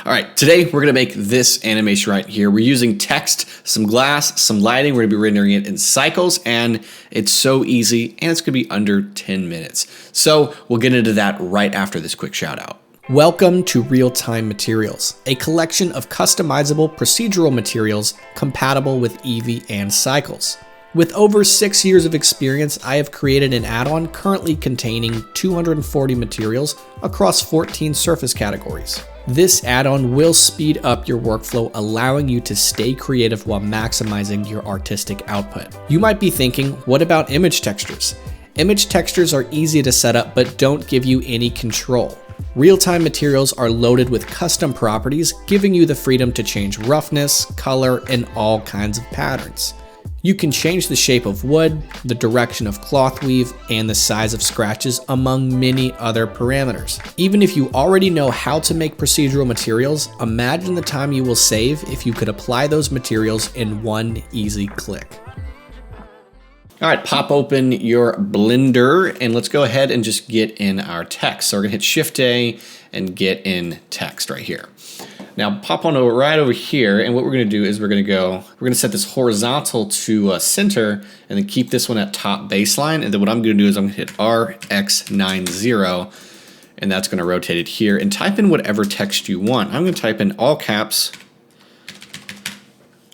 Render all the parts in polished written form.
All right, today we're gonna make this animation right here. We're using text, some glass, some lighting. We're gonna be rendering it in cycles, and it's so easy, and it's gonna be under 10 minutes. So we'll get into that right after this quick shout out. Welcome to Real-Time Materials, a collection of customizable procedural materials compatible with Eevee and cycles. With over 6 years of experience, I have created an add-on currently containing 240 materials across 14 surface categories. This add-on will speed up your workflow, allowing you to stay creative while maximizing your artistic output. You might be thinking, what about image textures? Image textures are easy to set up but don't give you any control. Real-time materials are loaded with custom properties, giving you the freedom to change roughness, color, and all kinds of patterns. You can change the shape of wood, the direction of cloth weave, and the size of scratches, among many other parameters. Even if you already know how to make procedural materials, imagine the time you will save if you could apply those materials in one easy click. All right, pop open your Blender and let's go ahead and just get in our text. So we're gonna hit Shift-A and get in text right here. Now pop on over right over here, and what we're gonna do is we're gonna set this horizontal to center, and then keep this one at top baseline. And then what I'm gonna do is I'm gonna hit RX90, and that's gonna rotate it here, and type in whatever text you want. I'm gonna type in all caps,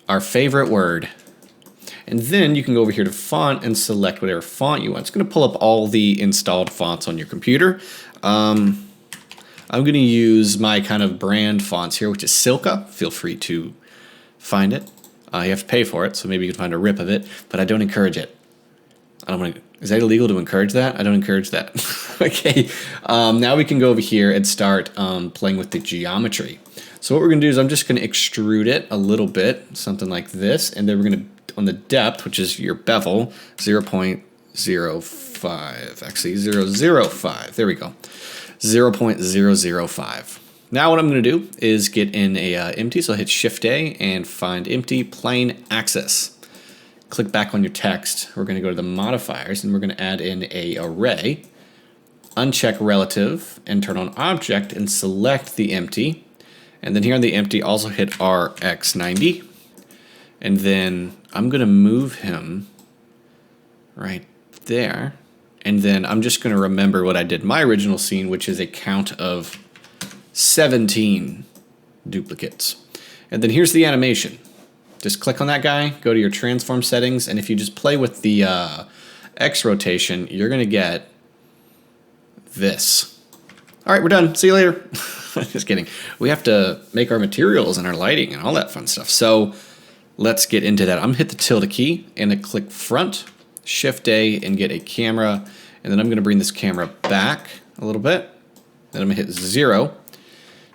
our favorite word. And then you can go over here to font and select whatever font you want. It's gonna pull up all the installed fonts on your computer. I'm going to use my kind of brand fonts here, which is Silka. Feel free to find it. You have to pay for it, so maybe you can find a rip of it, but I don't encourage it. I don't want to. Is that illegal to encourage that? I don't encourage that. Okay. Now we can go over here and start playing with the geometry. So what we're going to do is I'm just going to extrude it a little bit, something like this, and then we're going to, on the depth, which is your bevel, 0.05. Actually, 0.005. There we go. 0.005. Now what I'm going to do is get in a empty, so I'll hit Shift-A and find empty plane axis. Click back on your text. We're going to go to the modifiers and we're going to add in a array, uncheck relative, and turn on object and select the empty. And then here on the empty, also hit RX90. And then I'm going to move him right there. And then I'm just going to remember what I did in my original scene, which is a count of 17 duplicates. And then here's the animation. Just click on that guy, go to your transform settings, and if you just play with the X rotation, you're going to get this. All right, we're done. See you later. Just kidding. We have to make our materials and our lighting and all that fun stuff. So let's get into that. I'm going to hit the tilde key and then click front, Shift-A, and get a camera. And then I'm going to bring this camera back a little bit. Then I'm going to hit 0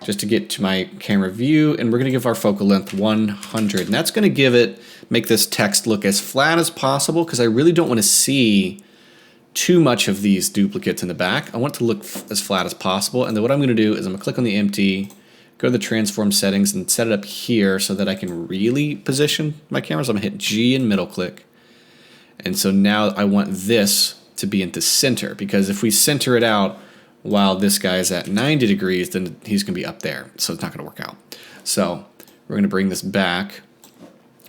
just to get to my camera view. And we're going to give our focal length 100. And that's going to make this text look as flat as possible, because I really don't want to see too much of these duplicates in the back. I want it to look as flat as possible. And then what I'm going to do is I'm going to click on the empty, go to the transform settings, and set it up here so that I can really position my camera. So I'm going to hit G and middle click. And so now I want this to be into center, because if we center it out while this guy is at 90 degrees, then he's going to be up there. So it's not going to work out. So we're going to bring this back,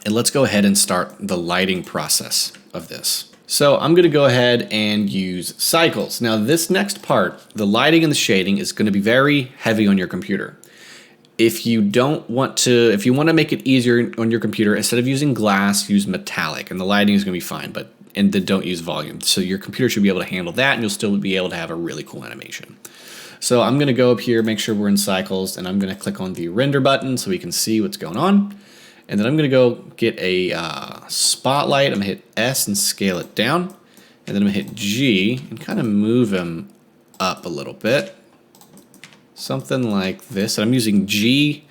and let's go ahead and start the lighting process of this. So I'm going to go ahead and use cycles. Now this next part, the lighting and the shading, is going to be very heavy on your computer. If you want to make it easier on your computer, instead of using glass, use metallic, and the lighting is going to be fine, and then don't use volume. So your computer should be able to handle that, and you'll still be able to have a really cool animation. So I'm going to go up here, make sure we're in cycles, and I'm going to click on the render button so we can see what's going on. And then I'm going to go get a spotlight. I'm going to hit S and scale it down. And then I'm going to hit G and kind of move him up a little bit. Something like this. And I'm using G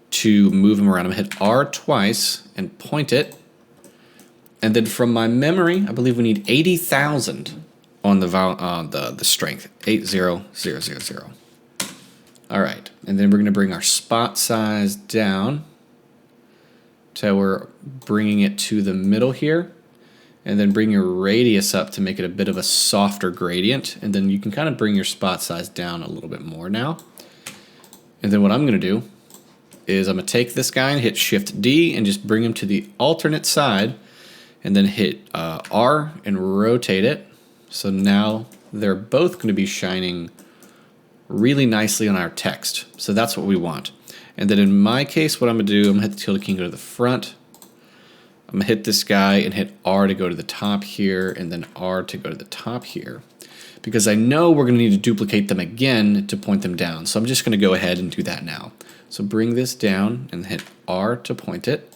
to move him around. I'm going to hit R twice and point it. And then from my memory, I believe we need 80,000 on the strength. 80000. All right. And then we're going to bring our spot size down till we're bringing it to the middle here. And then bring your radius up to make it a bit of a softer gradient. And then you can kind of bring your spot size down a little bit more now. And then what I'm going to do is I'm going to take this guy and hit Shift D and just bring him to the alternate side, and then hit R and rotate it. So now they're both going to be shining really nicely on our text. So that's what we want. And then in my case, what I'm going to do, I'm going to hit the tilde key and go to the front. I'm going to hit this guy and hit R to go to the top here, and then R to go to the top here, because I know we're going to need to duplicate them again to point them down. So I'm just going to go ahead and do that now. So bring this down and hit R to point it.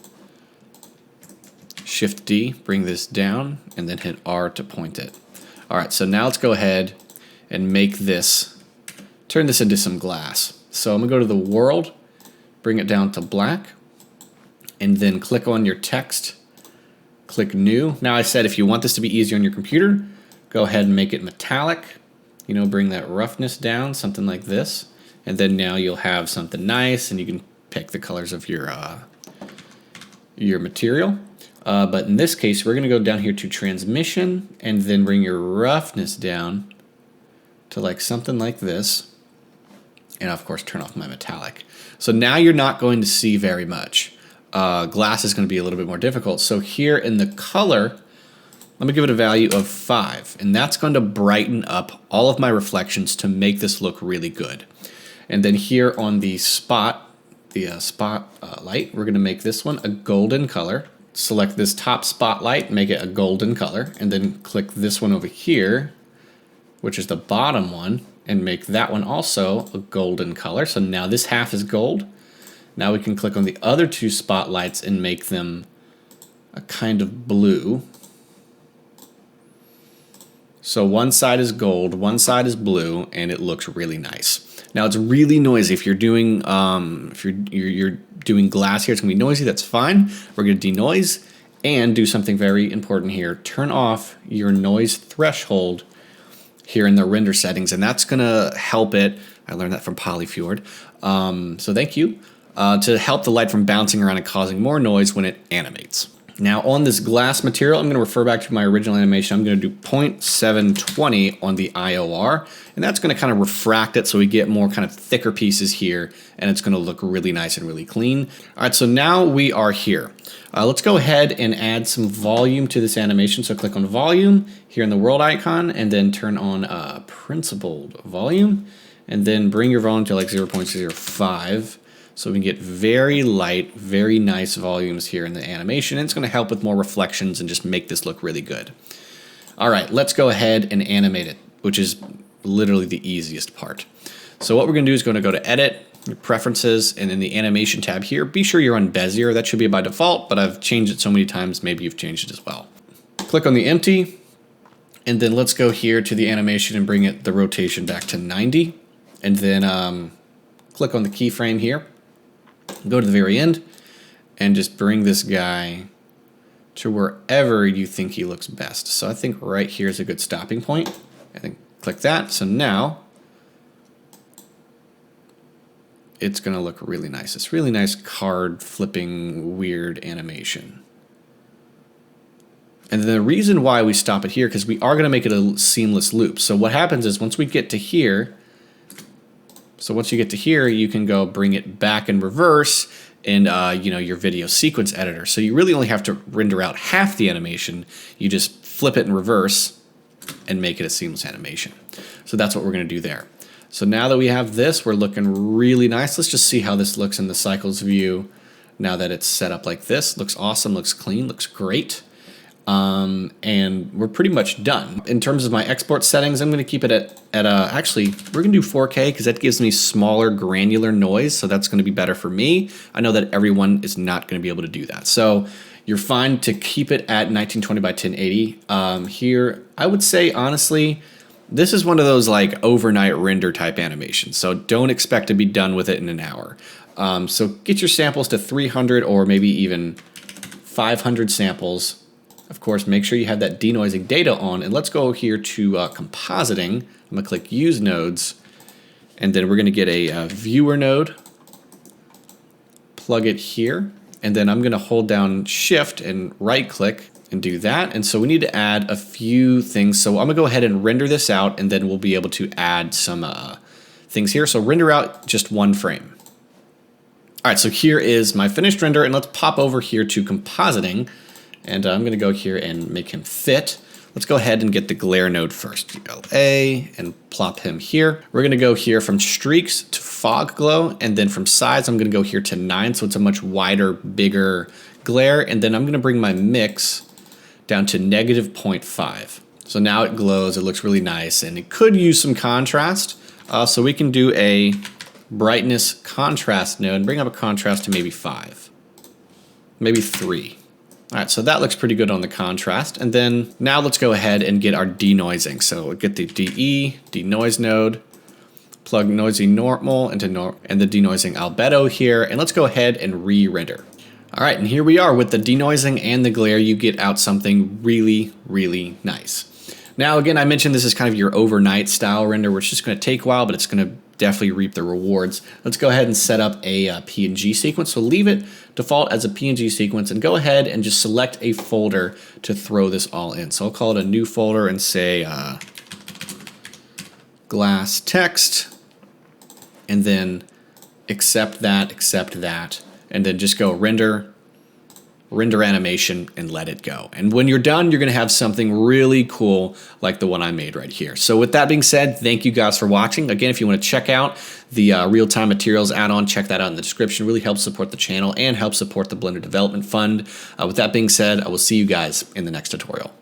Shift D, bring this down, and then hit R to point it. All right, so now let's go ahead and make this, turn this into some glass. So I'm going to go to the world, bring it down to black, and then click on your text, click new. Now I said if you want this to be easier on your computer, go ahead and make it metallic, bring that roughness down, something like this. And then now you'll have something nice, and you can pick the colors of your material. But in this case, we're going to go down here to transmission and then bring your roughness down to like something like this. And of course, turn off my metallic. So now you're not going to see very much. Glass is going to be a little bit more difficult. So here in the color, I'm going to give it a value of 5. And that's going to brighten up all of my reflections to make this look really good. And then here on the spotlight, we're going to make this one a golden color. Select this top spotlight, make it a golden color, and then click this one over here, which is the bottom one, and make that one also a golden color. So now this half is gold. Now we can click on the other two spotlights and make them a kind of blue. So one side is gold, one side is blue, and it looks really nice. Now it's really noisy. If you're doing you're doing glass here, it's gonna be noisy. That's fine. We're gonna denoise and do something very important here. Turn off your noise threshold here in the render settings, and that's gonna help it. I learned that from Polyfjord. So thank you to help the light from bouncing around and causing more noise when it animates. Now on this glass material, I'm going to refer back to my original animation. I'm going to do 0.720 on the IOR, and that's going to kind of refract it so we get more kind of thicker pieces here, and it's going to look really nice and really clean. All right, so now we are here. Let's go ahead and add some volume to this animation. So click on volume here in the world icon, and then turn on principled volume, and then bring your volume to like 0.05. So we can get very light, very nice volumes here in the animation. And it's going to help with more reflections and just make this look really good. All right, let's go ahead and animate it, which is literally the easiest part. So what we're going to do is going to go to Edit, your Preferences, and in the Animation tab here, be sure you're on Bezier. That should be by default, but I've changed it so many times, maybe you've changed it as well. Click on the empty, and then let's go here to the animation and bring the rotation back to 90. And then click on the keyframe here. Go to the very end and just bring this guy to wherever you think he looks best. So I think right here is a good stopping point. I think click that. So now it's going to look really nice. It's really nice card flipping weird animation. And the reason why we stop it here, because we are going to make it a seamless loop. So what happens is once we get to here, once you get to here, you can go bring it back in reverse in your video sequence editor. So you really only have to render out half the animation. You just flip it in reverse and make it a seamless animation. So that's what we're going to do there. So now that we have this, we're looking really nice. Let's just see how this looks in the cycles view now that it's set up like this. Looks awesome, looks clean, looks great. And we're pretty much done. In terms of my export settings, I'm going to keep it at actually, we're going to do 4K because that gives me smaller granular noise, so that's going to be better for me. I know that everyone is not going to be able to do that. So you're fine to keep it at 1920 by 1080. Here, I would say, honestly, this is one of those like overnight render type animations, so don't expect to be done with it in an hour. So get your samples to 300 or maybe even 500 samples. Of course, make sure you have that denoising data on, and let's go here to compositing. I'm going to click Use Nodes, and then we're going to get a viewer node, plug it here, and then I'm going to hold down Shift and right-click and do that. And so we need to add a few things. So I'm going to go ahead and render this out, and then we'll be able to add some things here. So render out just one frame. All right, so here is my finished render, and let's pop over here to compositing, and I'm gonna go here and make him fit. Let's go ahead and get the glare node first. GLA and plop him here. We're gonna go here from streaks to fog glow, and then from size, I'm gonna go here to 9, so it's a much wider, bigger glare, and then I'm gonna bring my mix down to -0.5. So now it glows, it looks really nice, and it could use some contrast. So we can do a brightness contrast node and bring up a contrast to maybe 5, maybe 3. All right, so that looks pretty good on the contrast. And then now let's go ahead and get our denoising. So we'll get the DE, denoise node, plug noisy normal into and the denoising albedo here, and let's go ahead and re-render. All right, and here we are with the denoising and the glare. You get out something really, really nice. Now, again, I mentioned this is kind of your overnight style render, which is just going to take a while, but it's going to definitely reap the rewards. Let's go ahead and set up a PNG sequence. So leave it default as a PNG sequence and go ahead and just select a folder to throw this all in. So I'll call it a new folder and say glass text, and then accept that, and then just go render animation and let it go. And when you're done, you're going to have something really cool like the one I made right here. So with that being said, thank you guys for watching. Again, if you want to check out the real-time materials add-on, check that out in the description. It really helps support the channel and helps support the Blender Development Fund. With that being said, I will see you guys in the next tutorial.